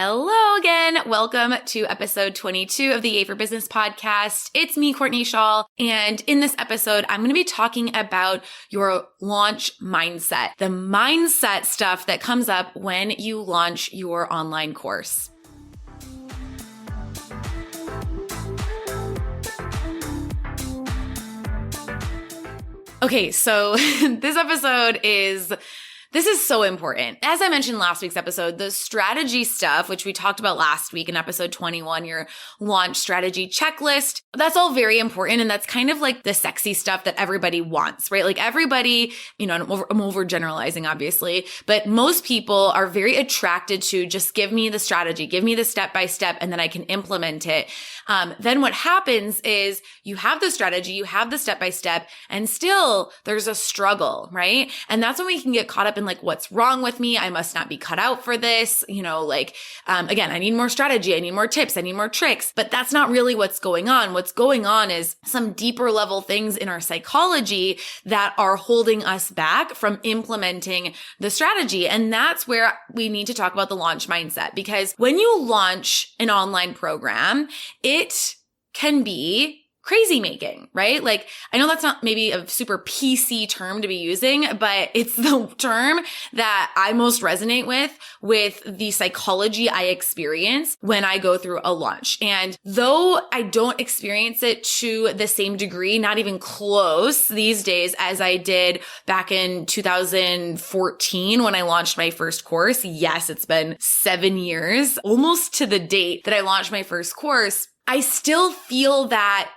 Hello again. Welcome to episode 22 of the Yay for Business podcast. It's me, Courtney Shaw. And in this episode, I'm going to be talking about your launch mindset, the mindset stuff that comes up when you launch your online course. Okay, so this is so important. As I mentioned last week's episode, the strategy stuff, which we talked about last week in episode 21, your launch strategy checklist, that's all very important. And that's kind of like the sexy stuff that everybody wants, right? Like everybody, I'm overgeneralizing, obviously, but most people are very attracted to just give me the strategy, give me the step-by-step, and then I can implement it. Then what happens is you have the strategy, you have the step-by-step, and still there's a struggle, right? And that's when we can get caught up in like, what's wrong with me? I must not be cut out for this. Again, I need more strategy. I need more tips. I need more tricks, but that's not really what's going on. What's going on is some deeper level things in our psychology that are holding us back from implementing the strategy. And that's where we need to talk about the launch mindset, because when you launch an online program, it can be crazy making, right? Like, I know that's not maybe a super PC term to be using, but it's the term that I most resonate with the psychology I experience when I go through a launch. And though I don't experience it to the same degree, not even close these days as I did back in 2014 when I launched my first course. Yes, it's been 7 years, almost to the date that I launched my first course. I still feel that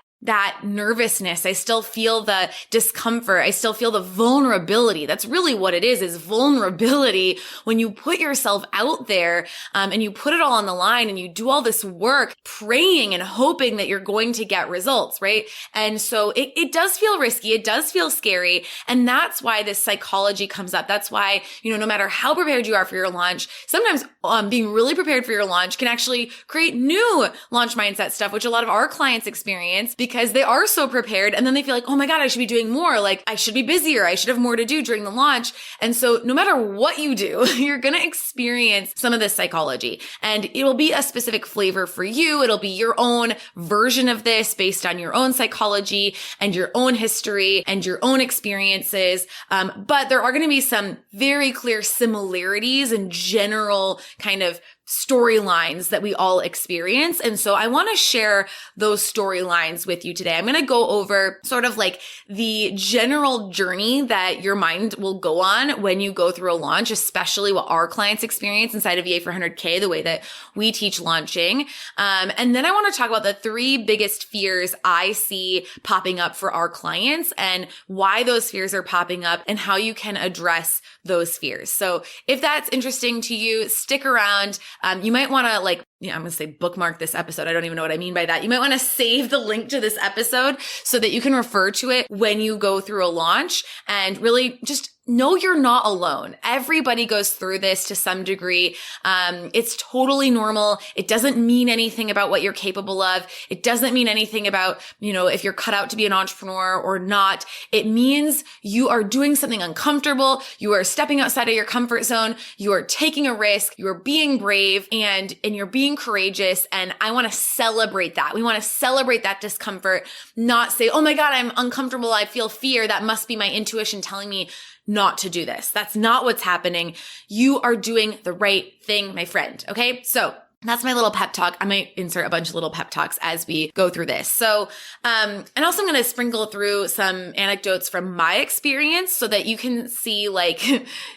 nervousness. I still feel the discomfort. I still feel the vulnerability. That's really what it is vulnerability. When you put yourself out there, and you put it all on the line and you do all this work praying and hoping that you're going to get results, right? And so it does feel risky. It does feel scary. And that's why this psychology comes up. That's why, no matter how prepared you are for your launch, sometimes being really prepared for your launch can actually create new launch mindset stuff, which a lot of our clients experience because they are so prepared. And then they feel like, oh my God, I should be doing more. Like I should be busier. I should have more to do during the launch. And so no matter what you do, you're going to experience some of this psychology, and it will be a specific flavor for you. It'll be your own version of this based on your own psychology and your own history and your own experiences. But there are going to be some very clear similarities and general kind of storylines that we all experience. And so I want to share those storylines with you today. I'm going to go over sort of like the general journey that your mind will go on when you go through a launch, especially what our clients experience inside of Yay for 100K, the way that we teach launching. And then I want to talk about the 3 biggest fears I see popping up for our clients and why those fears are popping up and how you can address those fears. So if that's interesting to you, stick around. You might want to I'm going to say bookmark this episode. I don't even know what I mean by that. You might want to save the link to this episode so that you can refer to it when you go through a launch and really just know you're not alone. Everybody goes through this to some degree. It's totally normal. It doesn't mean anything about what you're capable of. It doesn't mean anything about, if you're cut out to be an entrepreneur or not. It means you are doing something uncomfortable. You are stepping outside of your comfort zone. You are taking a risk. You are being brave and you're being courageous. And I want to celebrate that. We want to celebrate that discomfort, not say, oh my God, I'm uncomfortable. I feel fear. That must be my intuition telling me not to do this. That's not what's happening. You are doing the right thing, my friend. Okay. So that's my little pep talk. I might insert a bunch of little pep talks as we go through this. So, and also I'm going to sprinkle through some anecdotes from my experience so that you can see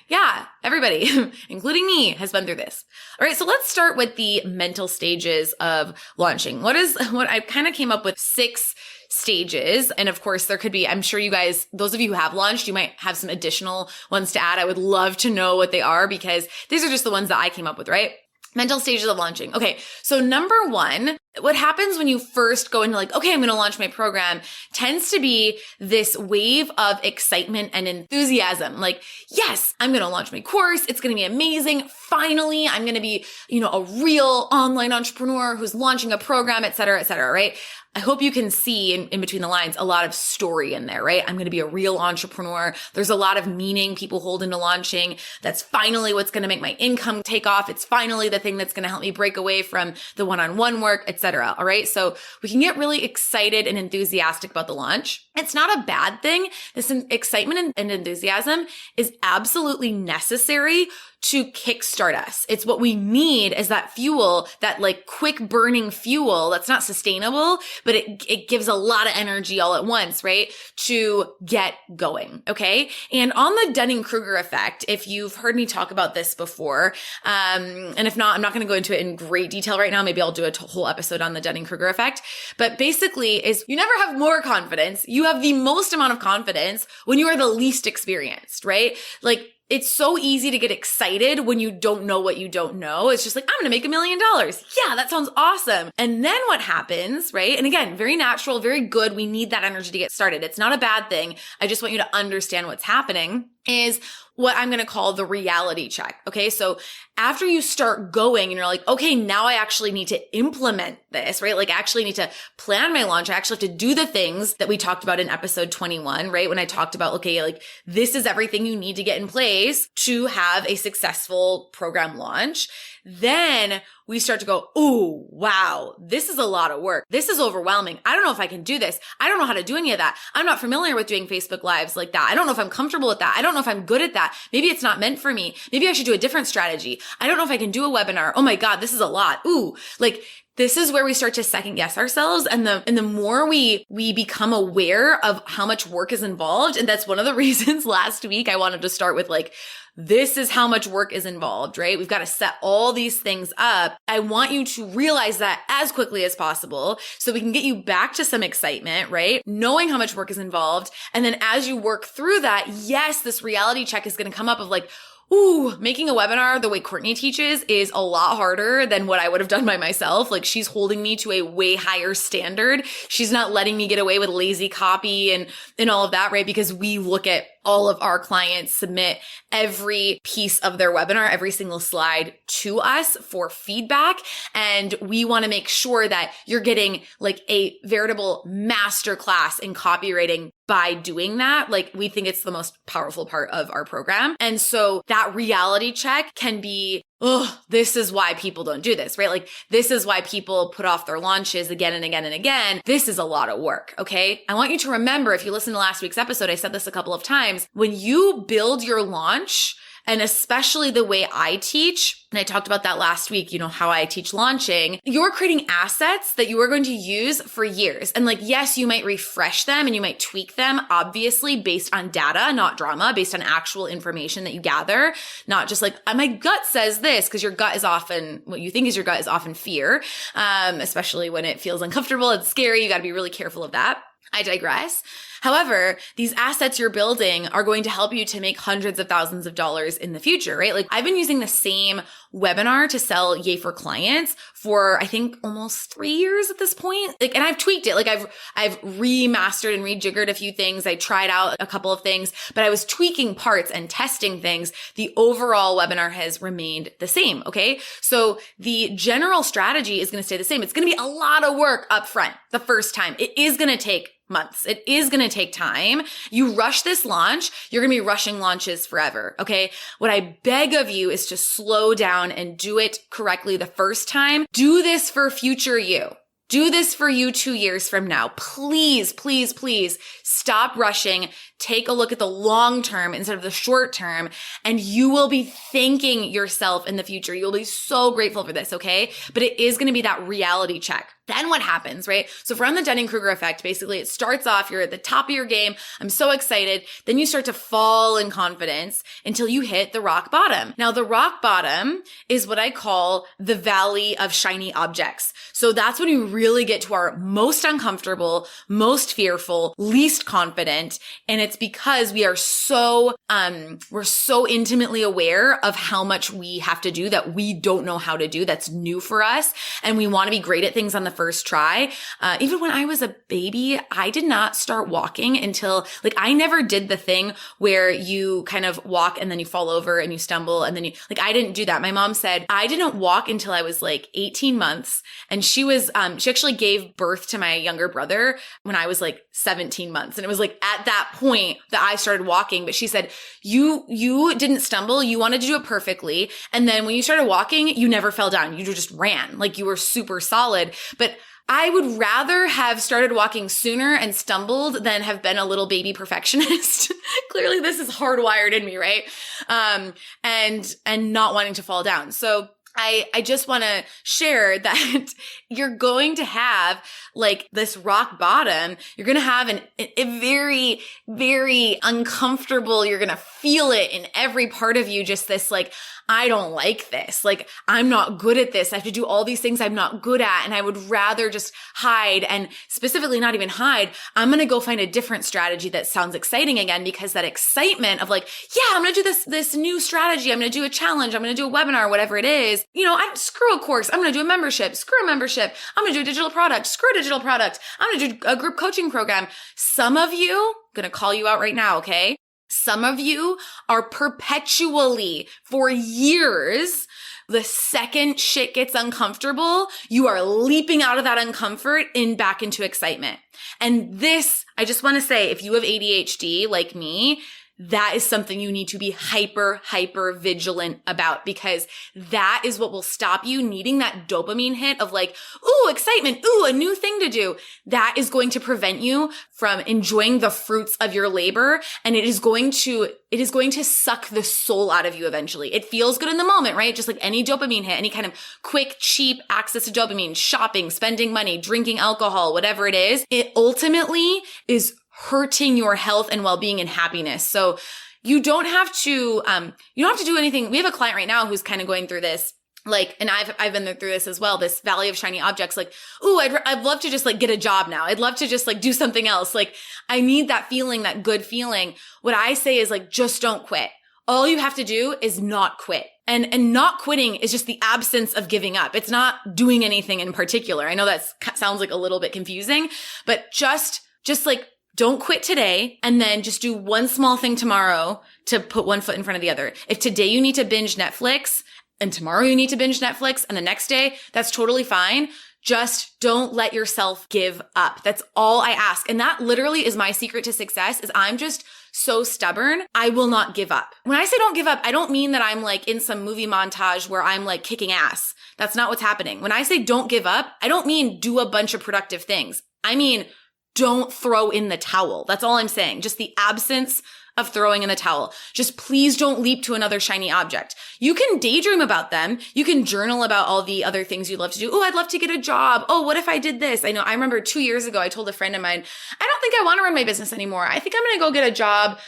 yeah, everybody, including me, has been through this. All right. So let's start with the mental stages of launching. What I kind of came up with 6 stages. And of course, there could be, I'm sure you guys, those of you who have launched, you might have some additional ones to add. I would love to know what they are because these are just the ones that I came up with, right? Mental stages of launching. Okay. So number 1, what happens when you first go into like, okay, I'm going to launch my program tends to be this wave of excitement and enthusiasm. Like, yes, I'm going to launch my course. It's going to be amazing. Finally, I'm going to be, a real online entrepreneur who's launching a program, et cetera, right? I hope you can see in between the lines a lot of story in there, right? I'm going to be a real entrepreneur. There's a lot of meaning people hold into launching. That's finally what's going to make my income take off. It's finally the thing that's going to help me break away from the one-on-one work, etc. All right. So we can get really excited and enthusiastic about the launch. It's not a bad thing. This excitement and enthusiasm is absolutely necessary to kickstart us. It's what we need is that fuel, that like quick burning fuel that's not sustainable, but it gives a lot of energy all at once, right? To get going. Okay. And on the Dunning-Kruger effect, if you've heard me talk about this before, and if not, I'm not going to go into it in great detail right now. Maybe I'll do a whole episode on the Dunning-Kruger effect, but basically is you never have more confidence. You have the most amount of confidence when you are the least experienced, right? Like, it's so easy to get excited when you don't know what you don't know. It's just like, I'm going to make $1 million. Yeah, that sounds awesome. And then what happens, right? And again, very natural, very good. We need that energy to get started. It's not a bad thing. I just want you to understand what's happening is what I'm going to call the reality check. Okay. So after you start going and you're like, okay, now I actually need to implement this, right? Like I actually need to plan my launch. I actually have to do the things that we talked about in episode 21, right? When I talked about, okay, like this is everything you need to get in place to have a successful program launch. Then we start to go, oh, wow, this is a lot of work. This is overwhelming. I don't know if I can do this. I don't know how to do any of that. I'm not familiar with doing Facebook Lives like that. I don't know if I'm comfortable with that. I don't know if I'm good at that. Maybe it's not meant for me. Maybe I should do a different strategy. I don't know if I can do a webinar. Oh my God, this is a lot. Ooh, like this is where we start to second guess ourselves. And the more we become aware of how much work is involved. And that's one of the reasons last week I wanted to start with like, this is how much work is involved, right? We've got to set all these things up. I want you to realize that as quickly as possible so we can get you back to some excitement, right? Knowing how much work is involved. And then as you work through that, yes, this reality check is going to come up of like, ooh, making a webinar the way Courtney teaches is a lot harder than what I would have done by myself. Like she's holding me to a way higher standard. She's not letting me get away with lazy copy and all of that, right? Because we look at all of our clients submit every piece of their webinar, every single slide to us for feedback. And we want to make sure that you're getting like a veritable masterclass in copywriting by doing that. Like we think it's the most powerful part of our program. And so that reality check can be, oh, this is why people don't do this, right? Like this is why people put off their launches again and again and again. This is a lot of work. Okay. I want you to remember, if you listen to last week's episode, I said this a couple of times, when you build your launch, and especially the way I teach, and I talked about that last week, how I teach launching, you're creating assets that you are going to use for years. And like, yes, you might refresh them and you might tweak them, obviously based on data, not drama, based on actual information that you gather, not just like, my gut says this, because your gut is often, what you think is your gut is often fear, especially when it feels uncomfortable and scary. You got to be really careful of that. I digress. However, these assets you're building are going to help you to make hundreds of thousands of dollars in the future, right? Like I've been using the same webinar to sell Yay for clients for I think almost 3 years at this point. Like, and I've tweaked it. Like I've remastered and rejiggered a few things. I tried out a couple of things, but I was tweaking parts and testing things. The overall webinar has remained the same. Okay. So the general strategy is going to stay the same. It's going to be a lot of work up front the first time. It is going to take months. It is going to take time. You rush this launch, you're going to be rushing launches forever. Okay. What I beg of you is to slow down and do it correctly the first time. Do this for future you. Do this for you 2 years from now. Please, please, please stop rushing. Take a look at the long term instead of the short term, and you will be thanking yourself in the future. You'll be so grateful for this, okay? But it is going to be that reality check. Then what happens, right? So if we're on the Dunning-Kruger effect, basically it starts off, you're at the top of your game. I'm so excited. Then you start to fall in confidence until you hit the rock bottom. Now, the rock bottom is what I call the valley of shiny objects. So that's when you really really get to our most uncomfortable, most fearful, least confident. And it's because we're so intimately aware of how much we have to do that we don't know how to do. That's new for us. And we want to be great at things on the first try. Even when I was a baby, I did not start walking until I never did the thing where you kind of walk and then you fall over and you stumble and then I didn't do that. My mom said I didn't walk until I was 18 months. And she actually gave birth to my younger brother when I was 17 months. And it was at that point that I started walking. But she said, you didn't stumble. You wanted to do it perfectly. And then when you started walking, you never fell down. You just ran. You were super solid. But I would rather have started walking sooner and stumbled than have been a little baby perfectionist. Clearly this is hardwired in me, right? And not wanting to fall down. So I just want to share that you're going to have this rock bottom. You're going to have a very, very uncomfortable, you're going to feel it in every part of you. Just this, I don't like this. I'm not good at this. I have to do all these things I'm not good at. And I would rather just hide, and specifically not even hide. I'm going to go find a different strategy that sounds exciting again, because that excitement of I'm going to do this new strategy. I'm going to do a challenge. I'm going to do a webinar, whatever it is. Screw a course. I'm going to do a membership. Screw a membership. I'm going to do a digital product. Screw a digital product. I'm going to do a group coaching program. Some of you, I'm going to call you out right now. Okay. Some of you are perpetually, for years, the second shit gets uncomfortable, you are leaping out of that uncomfort and back into excitement. And this, I just want to say, if you have ADHD like me, that is something you need to be hyper vigilant about, because that is what will stop you needing that dopamine hit of ooh, excitement, ooh, a new thing to do. That is going to prevent you from enjoying the fruits of your labor. And it is going to suck the soul out of you eventually. It feels good in the moment, right? Just like any dopamine hit, any kind of quick, cheap access to dopamine, shopping, spending money, drinking alcohol, whatever it is, it ultimately is hurting your health and well-being and happiness. So you don't have to do anything. We have a client right now who's kind of going through this, and I've been through this as well, this valley of shiny objects. Ooh, I'd love to just get a job now. I'd love to just do something else. I need that feeling, that good feeling. What I say is just don't quit. All you have to do is not quit. And not quitting is just the absence of giving up. It's not doing anything in particular. I know that sounds a little bit confusing, but just don't quit today, and then just do one small thing tomorrow to put one foot in front of the other. If today you need to binge Netflix and tomorrow you need to binge Netflix and the next day, that's totally fine. Just don't let yourself give up. That's all I ask. And that literally is my secret to success, is I'm just so stubborn. I will not give up. When I say don't give up, I don't mean that I'm in some movie montage where I'm kicking ass. That's not what's happening. When I say don't give up, I don't mean do a bunch of productive things. I mean, don't throw in the towel. That's all I'm saying. Just the absence of throwing in the towel. Just please don't leap to another shiny object. You can daydream about them. You can journal about all the other things you'd love to do. Oh, I'd love to get a job. Oh, what if I did this? I remember 2 years ago, I told a friend of mine, I don't think I want to run my business anymore. I think I'm going to go get a job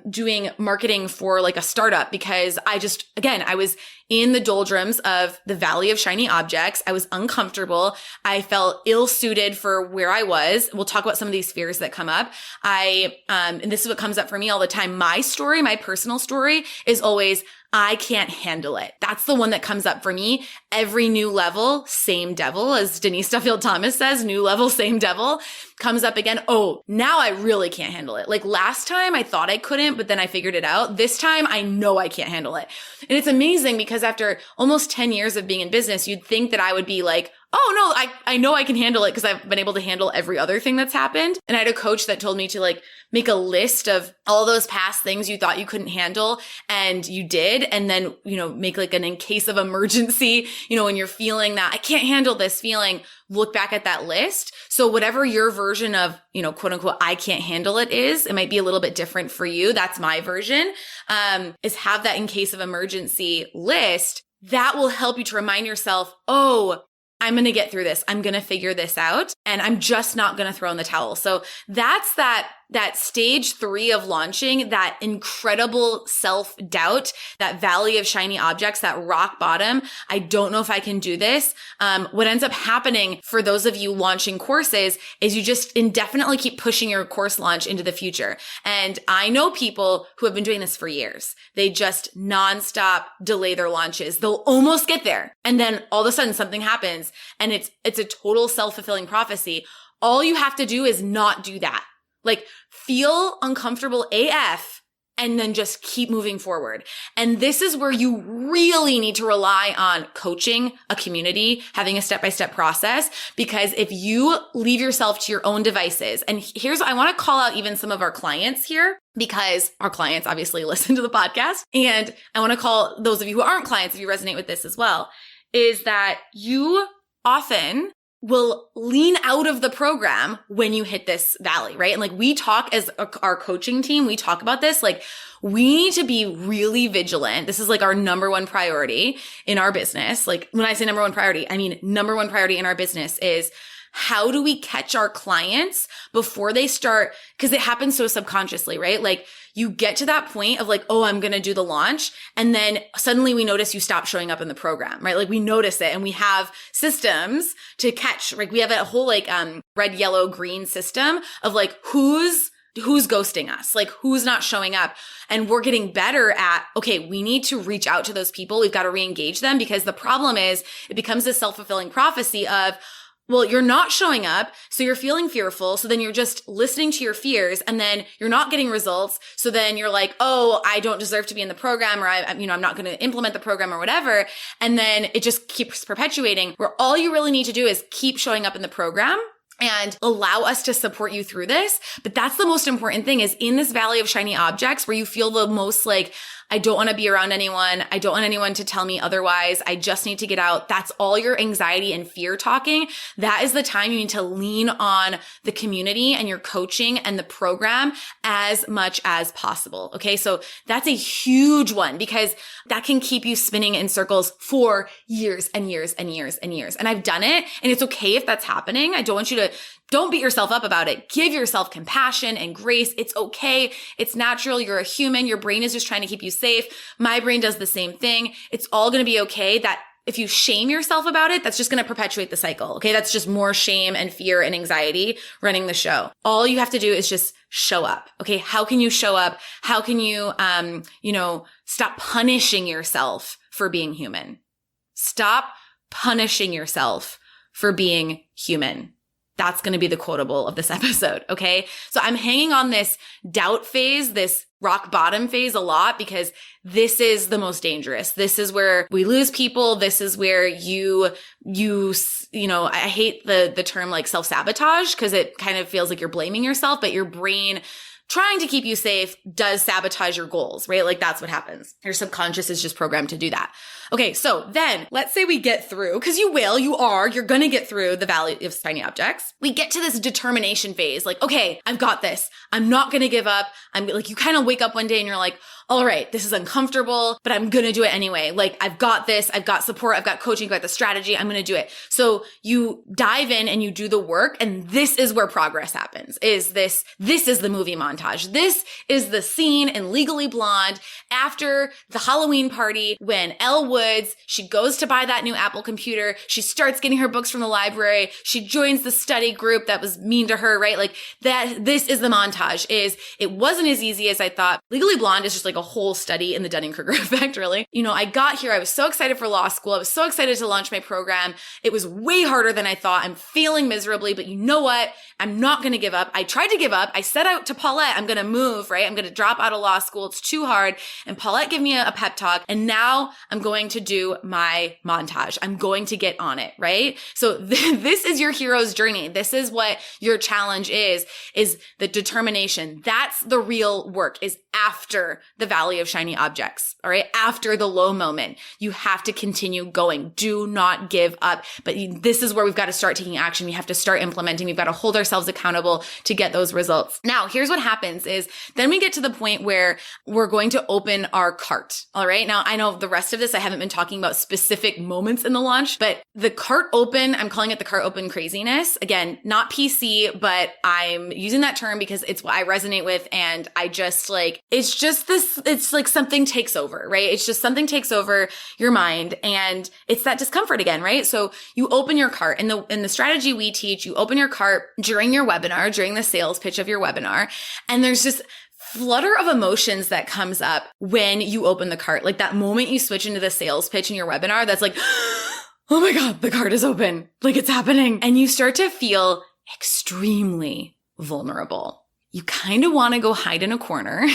doing marketing for a startup, because I was in the doldrums of the valley of shiny objects. I was uncomfortable. I felt ill-suited for where I was. We'll talk about some of these fears that come up. And this is what comes up for me all the time. My story, my personal story is always, I can't handle it. That's the one that comes up for me. Every new level, same devil, as Denise Duffield Thomas says, new level, same devil, comes up again. Oh, now I really can't handle it. Last time I thought I couldn't, but then I figured it out. This time I know I can't handle it. And it's amazing, because after almost 10 years of being in business, you'd think that I would be oh no, I know I can handle it, because I've been able to handle every other thing that's happened. And I had a coach that told me to make a list of all those past things you thought you couldn't handle and you did. And then, make an in case of emergency, when you're feeling that I can't handle this feeling, look back at that list. So whatever your version of, quote unquote, I can't handle it is, it might be a little bit different for you. That's my version, is have that in case of emergency list. That will help you to remind yourself, oh, I'm going to get through this. I'm going to figure this out, and I'm just not going to throw in the towel. So that's that stage 3 of launching, that incredible self-doubt, that valley of shiny objects, that rock bottom. I don't know if I can do this. What ends up happening for those of you launching courses is you just indefinitely keep pushing your course launch into the future. And I know people who have been doing this for years. They just nonstop delay their launches. They'll almost get there, and then all of a sudden something happens, and it's a total self-fulfilling prophecy. All you have to do is not do that. Like, feel uncomfortable AF and then just keep moving forward. And this is where you really need to rely on coaching, a community, having a step-by-step process, because if you leave yourself to your own devices, and I want to call out even some of our clients here, because our clients obviously listen to the podcast. And I want to call those of you who aren't clients, if you resonate with this as well, is that you often will lean out of the program when you hit this valley, right? And like, we talk as our coaching team, we talk about this, like, we need to be really vigilant. This is like our number one priority in our business. Like, when I say number one priority, I mean, number one priority in our business is, how do we catch our clients before they start? Because it happens so subconsciously, right? Like, you get to that point of like, oh, I'm going to do the launch. And then suddenly we notice you stop showing up in the program, right? Like, we notice it, and we have systems to catch. Like, we have a whole like red, yellow, green system of like, who's ghosting us? Like, who's not showing up? And we're getting better at, okay, we need to reach out to those people. We've got to re-engage them, because the problem is it becomes this self-fulfilling prophecy of, well, you're not showing up, so you're feeling fearful. So then you're just listening to your fears, and then you're not getting results. So then you're like, oh, I don't deserve to be in the program, or I'm not going to implement the program or whatever. And then it just keeps perpetuating, where all you really need to do is keep showing up in the program and allow us to support you through this. But that's the most important thing, is in this valley of shiny objects where you feel the most like, I don't want to be around anyone. I don't want anyone to tell me otherwise. I just need to get out. That's all your anxiety and fear talking. That is the time you need to lean on the community and your coaching and the program as much as possible. Okay. So that's a huge one, because that can keep you spinning in circles for years and years and years and years. And I've done it, and it's okay if that's happening. I don't want you to Don't beat yourself up about it. Give yourself compassion and grace. It's okay. It's natural. You're a human. Your brain is just trying to keep you safe. My brain does the same thing. It's all going to be okay. That if you shame yourself about it, that's just going to perpetuate the cycle. Okay. That's just more shame and fear and anxiety running the show. All you have to do is just show up. Okay. How can you show up? How can you, stop punishing yourself for being human? Stop punishing yourself for being human. That's going to be the quotable of this episode. Okay. So I'm hanging on this doubt phase, this rock bottom phase a lot, because this is the most dangerous. This is where we lose people. This is where I hate the term like self-sabotage, because it kind of feels like you're blaming yourself, but your brain trying to keep you safe does sabotage your goals, right? Like that's what happens. Your subconscious is just programmed to do that. Okay. So then let's say we get through, because you're going to get through the valley of shiny objects. We get to this determination phase. Like, okay, I've got this. I'm not going to give up. I'm like, you kind of wake up one day and you're like, all right, this is uncomfortable, but I'm going to do it anyway. Like I've got this, I've got support, I've got coaching, I've got the strategy. I'm going to do it. So you dive in and you do the work. And this is where progress happens. This is the movie montage. This is the scene in Legally Blonde after the Halloween party when Elle Woods, she goes to buy that new Apple computer. She starts getting her books from the library. She joins the study group that was mean to her, right? Like that, this is the montage. It wasn't as easy as I thought. Legally Blonde is just like a whole study in the Dunning-Kruger effect, really. I got here. I was so excited for law school. I was so excited to launch my program. It was way harder than I thought. I'm failing miserably, but you know what? I'm not going to give up. I tried to give up. I set out to Paulette, I'm going to move, right? I'm going to drop out of law school. It's too hard. And Paulette gave me a pep talk. And now I'm going to do my montage. I'm going to get on it, right? So this is your hero's journey. This is what your challenge is the determination. That's the real work, is after the the valley of shiny objects. All right. After the low moment, you have to continue going. Do not give up. But this is where we've got to start taking action. We have to start implementing. We've got to hold ourselves accountable to get those results. Now, here's what happens is then we get to the point where we're going to open our cart. All right. Now, I know the rest of this, I haven't been talking about specific moments in the launch, but the cart open, I'm calling it the cart open craziness. Again, not PC, but I'm using that term because it's what I resonate with. And I just like, it's just this, it's like something takes over, right? It's just something takes over your mind and it's that discomfort again, right? So you open your cart in the strategy we teach, you open your cart during your webinar, during the sales pitch of your webinar. And there's just flutter of emotions that comes up when you open the cart. Like that moment you switch into the sales pitch in your webinar, that's like, oh my God, the cart is open. Like it's happening. And you start to feel extremely vulnerable. You kind of want to go hide in a corner.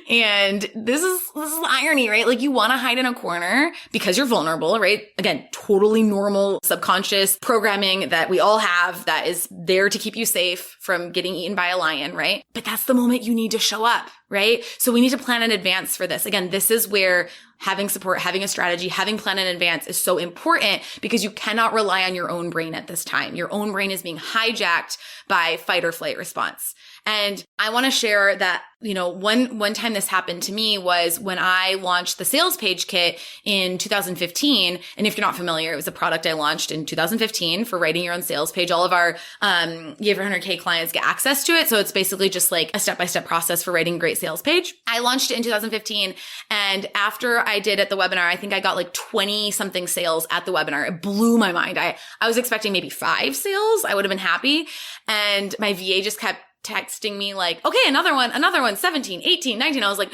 And this is the irony, right? Like you want to hide in a corner because you're vulnerable, right? Again, totally normal subconscious programming that we all have that is there to keep you safe from getting eaten by a lion, right? But that's the moment you need to show up, right? So we need to plan in advance for this. Again, this is where having support, having a strategy, having plan in advance is so important because you cannot rely on your own brain at this time. Your own brain is being hijacked by fight or flight response. And I want to share that, one time this happened to me was when I launched the sales page kit in 2015. And if you're not familiar, it was a product I launched in 2015 for writing your own sales page. All of our Give Your 100K clients get access to it. So it's basically just like a step-by-step process for writing a great sales page. I launched it in 2015. And after I did at the webinar, I think I got like 20 something sales at the webinar. It blew my mind. I was expecting maybe 5 sales. I would have been happy. And my VA just kept texting me like, okay, another one, 17, 18, 19. I was like,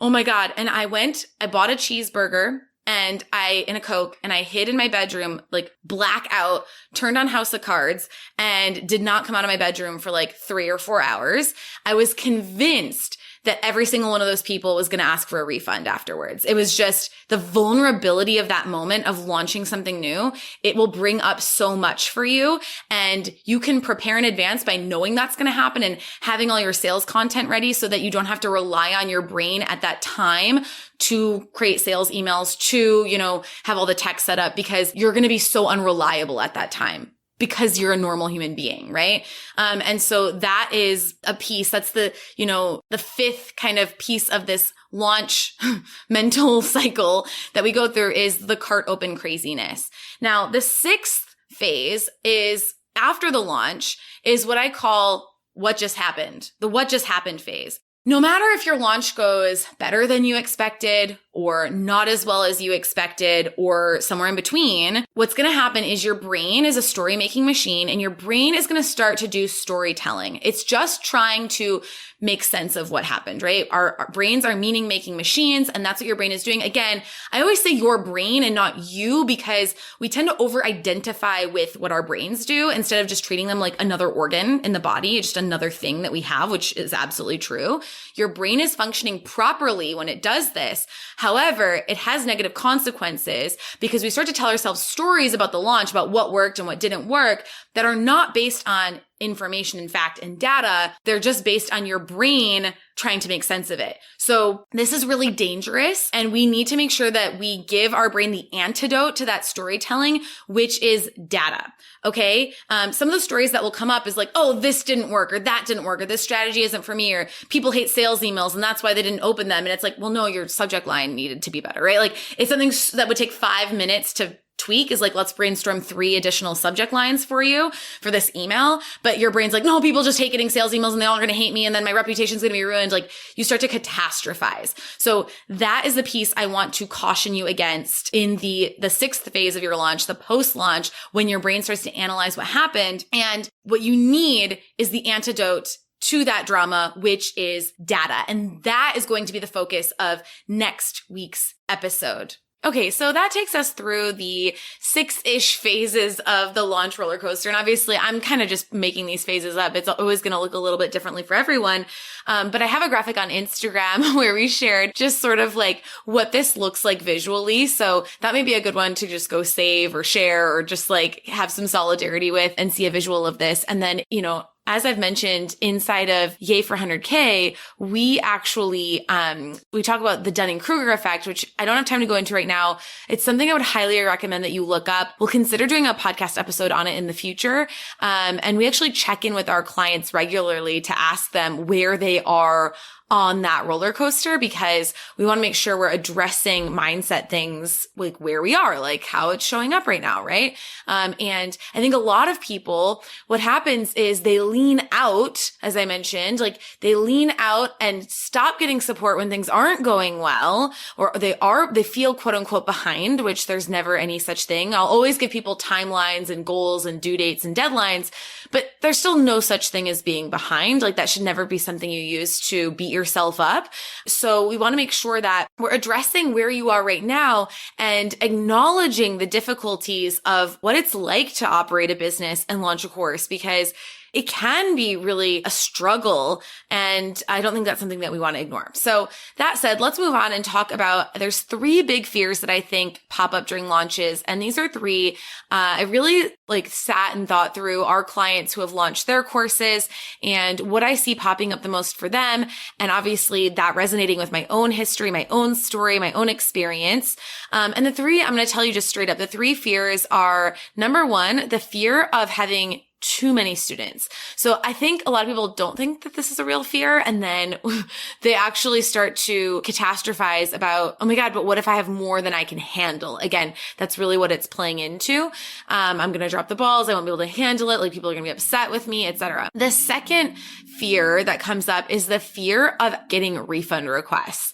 oh my God. And I bought a cheeseburger and in a Coke and I hid in my bedroom, like blackout, turned on House of Cards and did not come out of my bedroom for like 3 or 4 hours. I was convinced that every single one of those people was going to ask for a refund afterwards. It was just the vulnerability of that moment of launching something new. It will bring up so much for you and you can prepare in advance by knowing that's going to happen and having all your sales content ready so that you don't have to rely on your brain at that time to create sales emails, to, have all the tech set up because you're going to be so unreliable at that time. Because you're a normal human being, right? And so that is a piece. That's the 5th kind of piece of this launch mental cycle that we go through is the cart open craziness. Now, the 6th phase is after the launch is what I call what just happened, the what just happened phase. No matter if your launch goes better than you expected or not as well as you expected or somewhere in between, what's going to happen is your brain is a story making machine and your brain is going to start to do storytelling. It's just trying to make sense of what happened, right? Our brains are meaning making machines and that's what your brain is doing. Again, I always say your brain and not you because we tend to over identify with what our brains do instead of just treating them like another organ in the body, just another thing that we have, which is absolutely true. Your brain is functioning properly when it does this. However, it has negative consequences because we start to tell ourselves stories about the launch, about what worked and what didn't work that are not based on information and fact and data. They're just based on your brain trying to make sense of it. So this is really dangerous. And we need to make sure that we give our brain the antidote to that storytelling, which is data. Okay. Some of the stories that will come up is like, oh, this didn't work or that didn't work or this strategy isn't for me or people hate sales emails and that's why they didn't open them. And it's like, well, no, your subject line needed to be better, right? Like it's something that would take 5 minutes to tweak is like, let's brainstorm 3 additional subject lines for you for this email. But your brain's like, no, people just hate getting sales emails and they're all going to hate me. And then my reputation's going to be ruined. Like you start to catastrophize. So that is the piece I want to caution you against in the 6th phase of your launch, the post-launch, when your brain starts to analyze what happened. And what you need is the antidote to that drama, which is data. And that is going to be the focus of next week's episode. Okay, so that takes us through the 6-ish phases of the launch roller coaster. And obviously, I'm kind of just making these phases up. It's always going to look a little bit differently for everyone. But I have a graphic on Instagram where we shared just sort of like what this looks like visually. So that may be a good one to just go save or share or just like have some solidarity with and see a visual of this. And then, as I've mentioned inside of Yay for 100K, we actually, we talk about the Dunning-Kruger effect, which I don't have time to go into right now. It's something I would highly recommend that you look up. We'll consider doing a podcast episode on it in the future. And we actually check in with our clients regularly to ask them where they are on that roller coaster, because we want to make sure we're addressing mindset things like where we are, like how it's showing up right now, right? And I think a lot of people, what happens is they lean out, as I mentioned, like they lean out and stop getting support when things aren't going well, or they feel quote unquote behind, which there's never any such thing. I'll always give people timelines and goals and due dates and deadlines, but there's still no such thing as being behind. Like that should never be something you use to beat yourself up. So we want to make sure that we're addressing where you are right now and acknowledging the difficulties of what it's like to operate a business and launch a course, because it can be really a struggle. And I don't think that's something that we want to ignore. So that said, let's move on and talk about, there's 3 big fears that I think pop up during launches. And these are 3, I really sat and thought through our clients who have launched their courses and what I see popping up the most for them. And obviously that resonating with my own history, my own story, my own experience. And the 3, I'm going to tell you just straight up, the 3 fears are, number 1, the fear of having too many students. So I think a lot of people don't think that this is a real fear. And then they actually start to catastrophize about, oh my God, but what if I have more than I can handle? Again, that's really what it's playing into. I'm going to drop the balls. I won't be able to handle it. Like people are going to be upset with me, etc. The second fear that comes up is the fear of getting refund requests,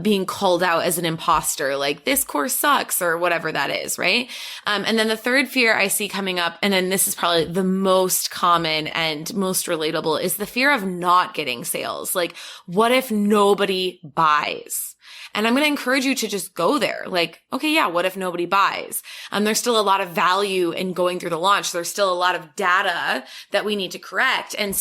being called out as an imposter, like this course sucks or whatever that is, right? And then the third fear I see coming up, and then this is probably the most common and most relatable, is the fear of not getting sales. Like, what if nobody buys? And I'm going to encourage you to just go there. Like, okay, yeah, what if nobody buys? There's still a lot of value in going through the launch. There's still a lot of data that we need to collect, and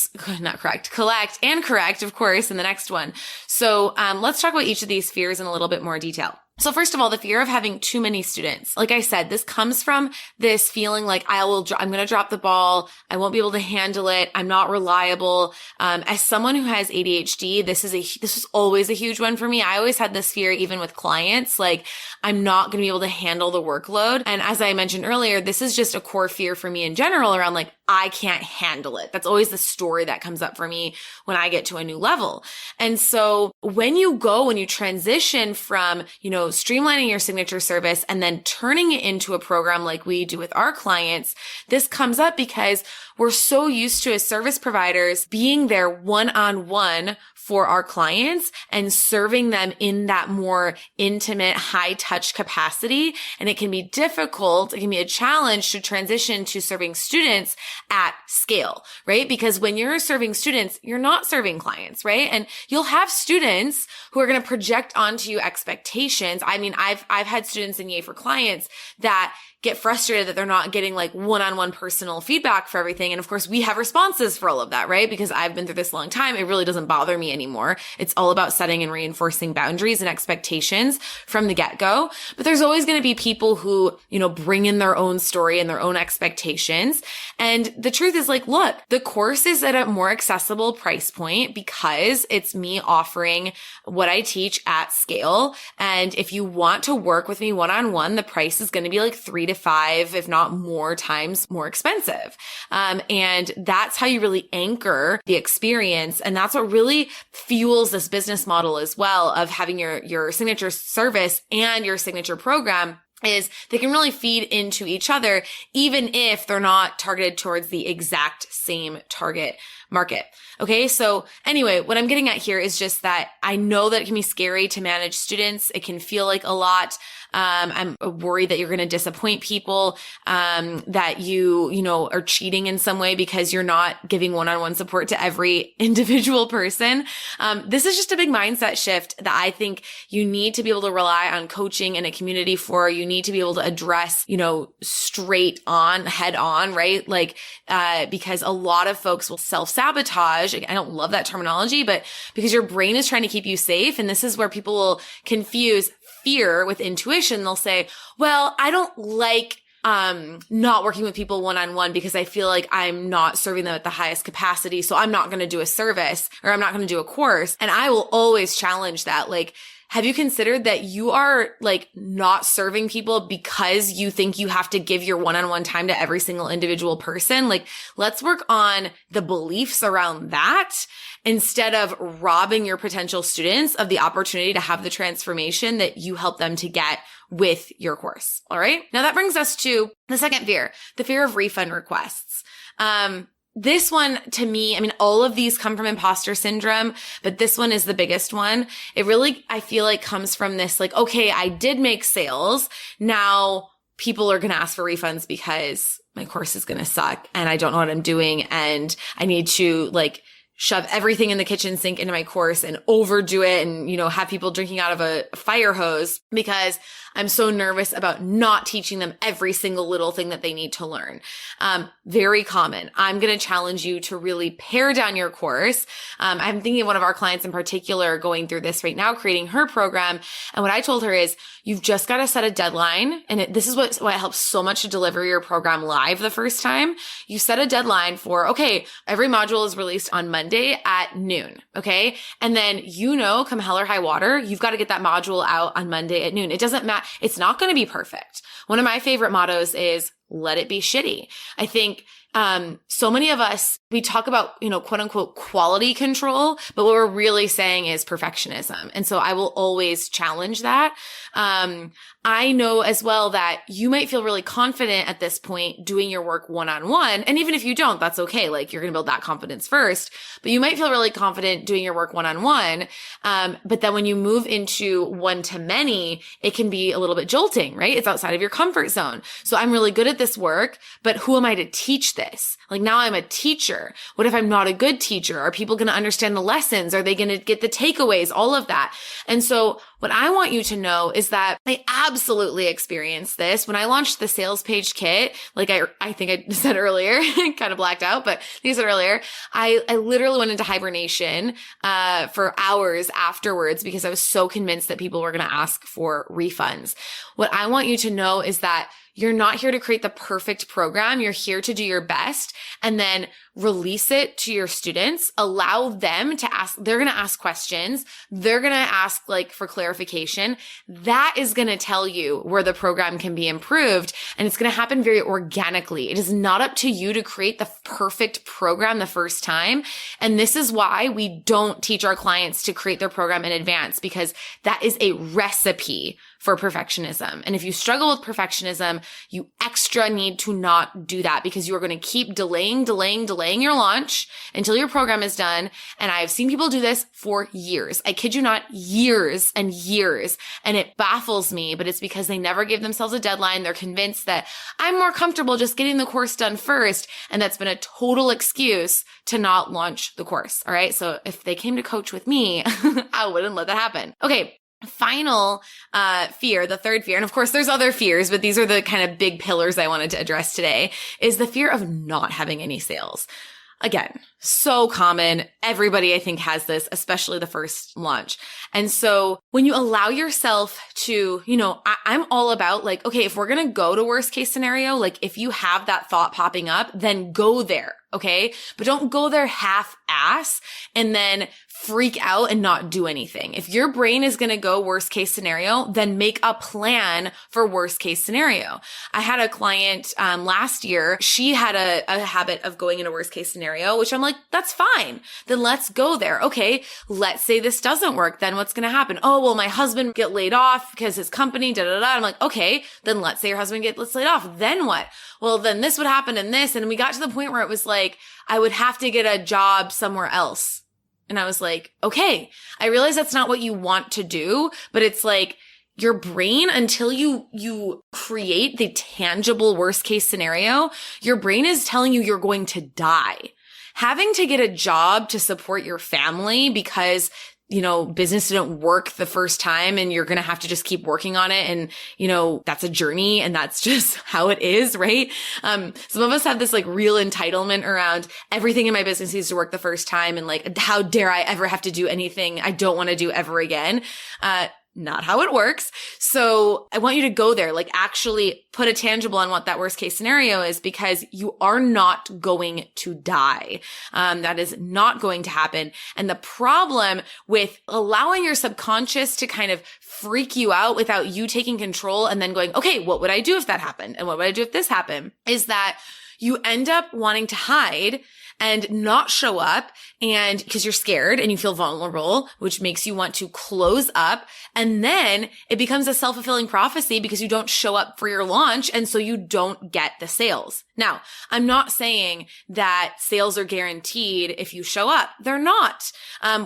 correct, of course, in the next one. So, let's talk about each of these fears in a little bit more detail. So first of all, the fear of having too many students. Like I said, this comes from this feeling like I'm going to drop the ball. I won't be able to handle it. I'm not reliable. As someone who has ADHD, this was always a huge one for me. I always had this fear, even with clients, like I'm not going to be able to handle the workload. And as I mentioned earlier, this is just a core fear for me in general around like, I can't handle it. That's always the story that comes up for me when I get to a new level. And so when you transition from, streamlining your signature service and then turning it into a program like we do with our clients, this comes up because we're so used to as service providers being there one-on-one for our clients and serving them in that more intimate, high touch capacity. And it can be difficult. It can be a challenge to transition to serving students at scale, right? Because when you're serving students, you're not serving clients, right? And you'll have students who are going to project onto you expectations. I mean, I've had students in Yay for Clients that get frustrated that they're not getting like one-on-one personal feedback for everything. And of course, we have responses for all of that, right? Because I've been through this a long time. It really doesn't bother me anymore. It's all about setting and reinforcing boundaries and expectations from the get-go. But there's always going to be people who, bring in their own story and their own expectations. And the truth is like, look, the course is at a more accessible price point because it's me offering what I teach at scale. And if you want to work with me one-on-one, the price is going to be like 3 to 5, if not more times more expensive. And that's how you really anchor the experience. And that's what really fuels this business model as well of having your signature service and your signature program, is they can really feed into each other, even if they're not targeted towards the exact same target market. Okay. So anyway, what I'm getting at here is just that I know that it can be scary to manage students. It can feel like a lot. I'm worried that you're going to disappoint people, that you are cheating in some way because you're not giving one-on-one support to every individual person. This is just a big mindset shift that I think you need to be able to rely on coaching and a community for. You need to be able to address, straight on, head on, right? Like, because a lot of folks will self-sabotage. I don't love that terminology, but because your brain is trying to keep you safe. And this is where people will confuse fear with intuition. They'll say, well, I don't like not working with people one-on-one because I feel like I'm not serving them at the highest capacity. So I'm not going to do a service or I'm not going to do a course. And I will always challenge that. Like, have you considered that you are like not serving people because you think you have to give your one-on-one time to every single individual person? Like, let's work on the beliefs around that instead of robbing your potential students of the opportunity to have the transformation that you help them to get with your course. All right. Now that brings us to the second fear, the fear of refund requests. This one to me, I mean, all of these come from imposter syndrome, but this one is the biggest one. It really, I feel like comes from this like, okay, I did make sales. Now people are going to ask for refunds because my course is going to suck and I don't know what I'm doing. And I need to like shove everything in the kitchen sink into my course and overdo it and, you know, have people drinking out of a fire hose because I'm so nervous about not teaching them every single little thing that they need to learn. Very common. I'm going to challenge you to really pare down your course. I'm thinking of one of our clients in particular going through this right now, creating her program. And what I told her is you've just got to set a deadline. And this is what helps so much to deliver your program live the first time. You set a deadline for, okay, every module is released on Monday at noon. Okay. And then, you know, come hell or high water, you've got to get that module out on Monday at noon. It doesn't matter. It's not going to be perfect. One of my favorite mottos is let it be shitty. I think so many of us, we talk about, you know, quote unquote quality control, but what we're really saying is perfectionism. And so I will always challenge that. I know as well that you might feel really confident at this point doing your work one-on-one. And even if you don't, that's okay. Like you're going to build that confidence first, but you might feel really confident doing your work one-on-one. But then when you move into one-to-many, it can be a little bit jolting, right? It's outside of your comfort zone. So I'm really good at this work, but who am I to teach this? Like now I'm a teacher. What if I'm not a good teacher? Are people going to understand the lessons? Are they going to get the takeaways? All of that. And so what I want you to know is that I absolutely experienced this when I launched the sales page kit. Like I think I said earlier, kind of blacked out, but I think I said earlier, I literally went into hibernation, for hours afterwards because I was so convinced that people were going to ask for refunds. What I want you to know is that you're not here to create the perfect program. You're here to do your best and then release it to your students. Allow them to ask. They're going to ask questions. They're going to ask like for clarification. That is going to tell you where the program can be improved. And it's going to happen very organically. It is not up to you to create the perfect program the first time. And this is why we don't teach our clients to create their program in advance, because that is a recipe for perfectionism. And if you struggle with perfectionism, you extra need to not do that because you are going to keep delaying your launch until your program is done. And I've seen people do this for years. I kid you not, years and years. And it baffles me, but it's because they never give themselves a deadline. They're convinced that I'm more comfortable just getting the course done first. And that's been a total excuse to not launch the course. All right. So if they came to coach with me, I wouldn't let that happen. Okay. Final fear, the third fear, and of course there's other fears, but these are the kind of big pillars I wanted to address today, is the fear of not having any sales. Again, so common. Everybody, I think, has this, especially the first launch. And so when you allow yourself to, you know, I'm all about like, okay, if we're going to go to worst case scenario, like if you have that thought popping up, then go there. Okay. But don't go there half ass and then freak out and not do anything. If your brain is going to go worst case scenario, then make a plan for worst case scenario. I had a client last year. She had a habit of going into worst case scenario, which I'm like, that's fine. Then let's go there. Okay. Let's say this doesn't work. Then what's going to happen? Oh, well, my husband get laid off because his company, da, da, da. I'm like, okay, then let's say your husband gets laid off. Then what? Well, then this would happen and this. And we got to the point where it was like, I would have to get a job somewhere else. And I was like, okay, I realize that's not what you want to do, but it's like your brain, until you create the tangible worst case scenario, your brain is telling you you're going to die. Having to get a job to support your family because you know, business didn't work the first time and you're going to have to just keep working on it. And, you know, that's a journey and that's just how it is, right? Some of us have this like real entitlement around everything in my business needs to work the first time. And like, how dare I ever have to do anything I don't want to do ever again? Not how it works. So I want you to go there, like actually put a tangible on what that worst case scenario is, because you are not going to die. That is not going to happen. And the problem with allowing your subconscious to kind of freak you out without you taking control and then going, okay, what would I do if that happened? And what would I do if this happened? Is that you end up wanting to hide and not show up, and because you're scared and you feel vulnerable, which makes you want to close up. And then it becomes a self-fulfilling prophecy because you don't show up for your launch. And so you don't get the sales. Now, I'm not saying that sales are guaranteed if you show up. They're not.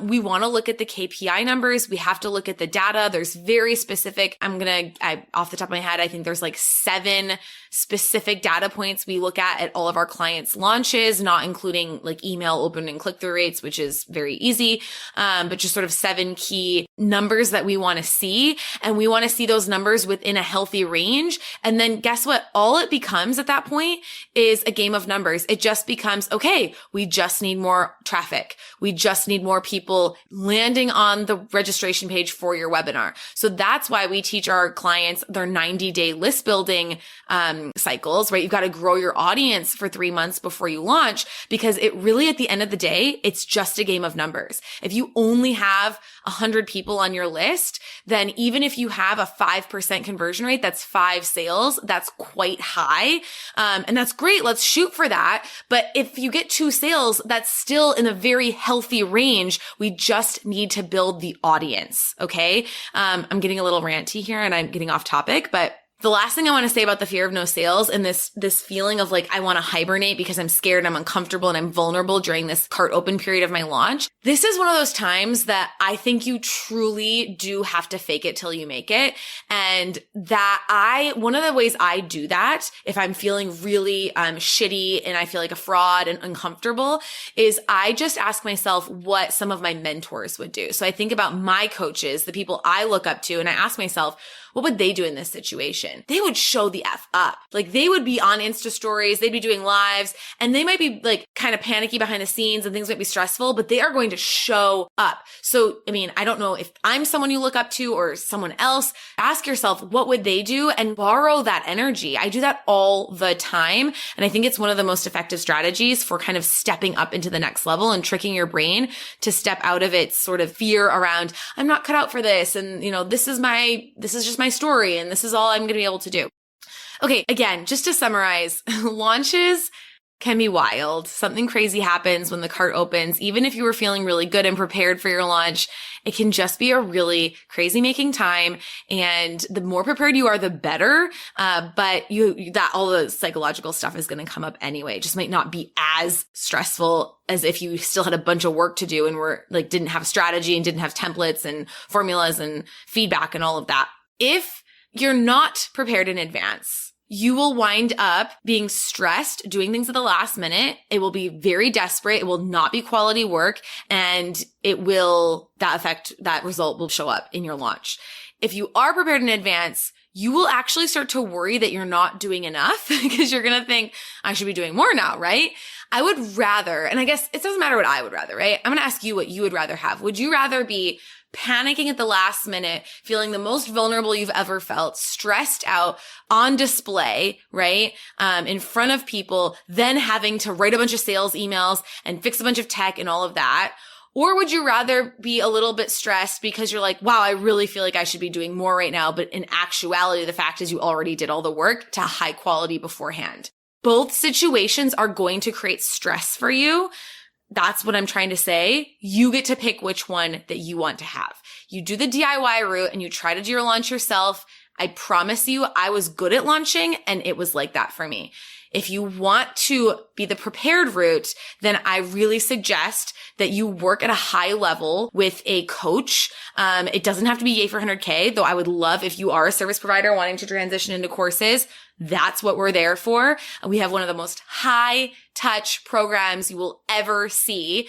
We want to look at the KPI numbers. We have to look at the data. There's very specific, off the top of my head, I think there's like 7 specific data points we look at all of our clients' launches, not including like email open and click-through rates, which is very easy. But just sort of 7 key numbers that we want to see. And we want to see those numbers within a healthy range. And then guess what? All it becomes at that point is a game of numbers. It just becomes, okay, we just need more traffic. We just need more people landing on the registration page for your webinar. So that's why we teach our clients their 90-day list building cycles, right? You've got to grow your audience for 3 months before you launch, because it really, at the end of the day, it's just a game of numbers. If you only have 100 people on your list, then even if you have a 5% conversion rate, that's 5 sales. That's quite high. And that's great. Let's shoot for that. But if you get 2 sales, that's still in a very healthy range. We just need to build the audience. Okay. I'm getting a little ranty here and I'm getting off topic, but the last thing I want to say about the fear of no sales and this feeling of like, I want to hibernate because I'm scared, I'm uncomfortable, and I'm vulnerable during this cart open period of my launch. This is one of those times that I think you truly do have to fake it till you make it. And one of the ways I do that, if I'm feeling really shitty and I feel like a fraud and uncomfortable, is I just ask myself what some of my mentors would do. So I think about my coaches, the people I look up to, and I ask myself, what would they do in this situation? They would show the F up. Like, they would be on Insta stories, they'd be doing lives, and they might be like kind of panicky behind the scenes and things might be stressful, but they are going to show up. So, I mean, I don't know if I'm someone you look up to or someone else. Ask yourself, what would they do? And borrow that energy. I do that all the time. And I think it's one of the most effective strategies for kind of stepping up into the next level and tricking your brain to step out of its sort of fear around, I'm not cut out for this. And, you know, this is just my story and this is all I'm going to be able to do. Okay. Again, just to summarize, launches can be wild. Something crazy happens when the cart opens. Even if you were feeling really good and prepared for your launch, it can just be a really crazy making time. And the more prepared you are, the better. But all the psychological stuff is going to come up anyway. It just might not be as stressful as if you still had a bunch of work to do and didn't have strategy and didn't have templates and formulas and feedback and all of that. If you're not prepared in advance, you will wind up being stressed, doing things at the last minute. It will be very desperate. It will not be quality work, and that result will show up in your launch. If you are prepared in advance, you will actually start to worry that you're not doing enough because you're going to think, I should be doing more now, right? I would rather, and I guess it doesn't matter what I would rather, right? I'm going to ask you what you would rather have. Would you rather be panicking at the last minute, feeling the most vulnerable you've ever felt, stressed out, on display, right? In front of people, then having to write a bunch of sales emails and fix a bunch of tech and all of that? Or would you rather be a little bit stressed because you're like, wow, I really feel like I should be doing more right now. But in actuality, the fact is you already did all the work to high quality beforehand. Both situations are going to create stress for you. That's what I'm trying to say. You get to pick which one that you want to have. You do the DIY route and you try to do your launch yourself. I promise you, I was good at launching and it was like that for me. If you want to be the prepared route, then I really suggest that you work at a high level with a coach. It doesn't have to be Yay for 100K, though I would love if you are a service provider wanting to transition into courses. That's what we're there for. We have one of the most high touch programs you will ever see.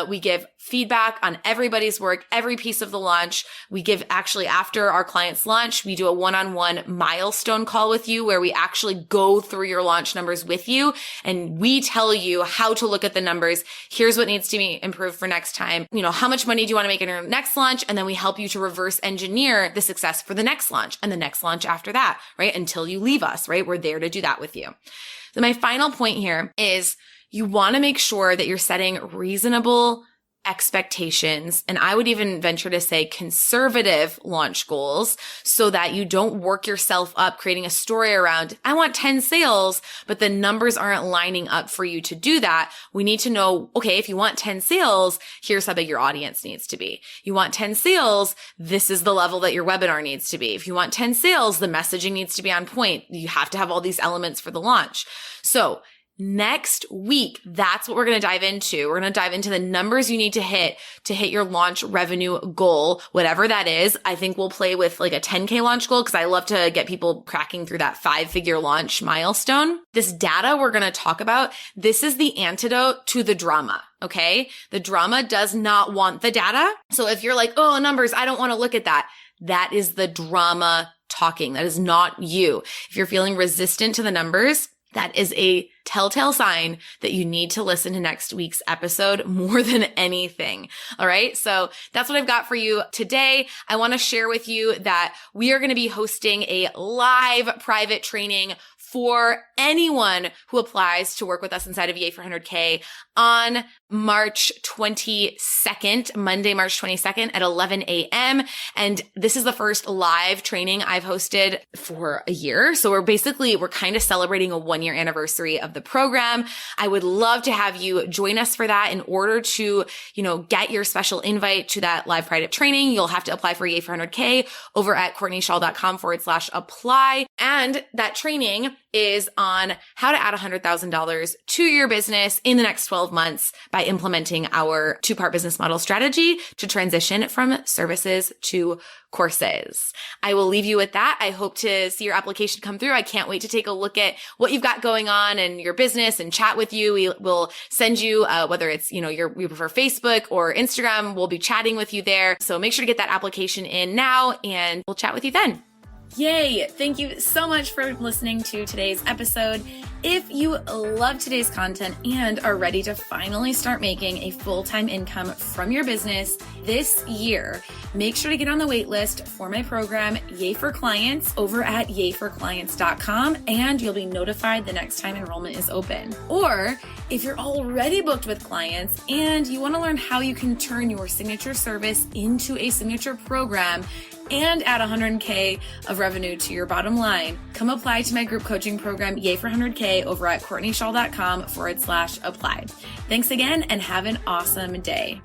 We give feedback on everybody's work, every piece of the launch. We give actually after our client's launch, we do a one-on-one milestone call with you where we actually go through your launch numbers with you and we tell you how to look at the numbers. Here's what needs to be improved for next time. You know, how much money do you want to make in your next launch? And then we help you to reverse engineer the success for the next launch and the next launch after that, right? Until you leave us. us, right? We're there to do that with you. So my final point here is you want to make sure that you're setting reasonable expectations, and I would even venture to say conservative launch goals, so that you don't work yourself up creating a story around, I want 10 sales, but the numbers aren't lining up for you to do that. We need to know, okay, if you want 10 sales, here's how big your audience needs to be. You want 10 sales, this is the level that your webinar needs to be. If you want 10 sales, the messaging needs to be on point. You have to have all these elements for the launch. So next week, that's what we're going to dive into. We're going to dive into the numbers you need to hit your launch revenue goal, whatever that is. I think we'll play with like a 10K launch goal because I love to get people cracking through that 5-figure launch milestone. This data we're going to talk about, this is the antidote to the drama. Okay. The drama does not want the data. So if you're like, oh, numbers, I don't want to look at that. That is the drama talking. That is not you. If you're feeling resistant to the numbers, that is a telltale sign that you need to listen to next week's episode more than anything. All right. So that's what I've got for you today. I want to share with you that we are going to be hosting a live private training for anyone who applies to work with us inside of Yay for 100K on March 22nd, Monday, March 22nd at 11 a.m. And this is the first live training I've hosted for a year. So we're kind of celebrating a 1-year anniversary of the program. I would love to have you join us for that. In order to, get your special invite to that live private training, you'll have to apply for Yay for 100K over at CourtneyShaw.com/apply. And that training is on how to add $100,000 to your business in the next 12 months by implementing our 2-part business model strategy to transition from services to courses. I will leave you with that. I hope to see your application come through. I can't wait to take a look at what you've got going on in your business and chat with you. We will send you, whether it's, you prefer Facebook or Instagram, we'll be chatting with you there. So make sure to get that application in now and we'll chat with you then. Yay! Thank you so much for listening to today's episode. If you love today's content and are ready to finally start making a full-time income from your business this year, make sure to get on the wait list for my program, Yay for Clients, over at yayforclients.com, and you'll be notified the next time enrollment is open. Or if you're already booked with clients and you want to learn how you can turn your signature service into a signature program and add 100K of revenue to your bottom line, come apply to my group coaching program, Yay for 100K, over at CourtneyShaw.com/apply. Thanks again and have an awesome day.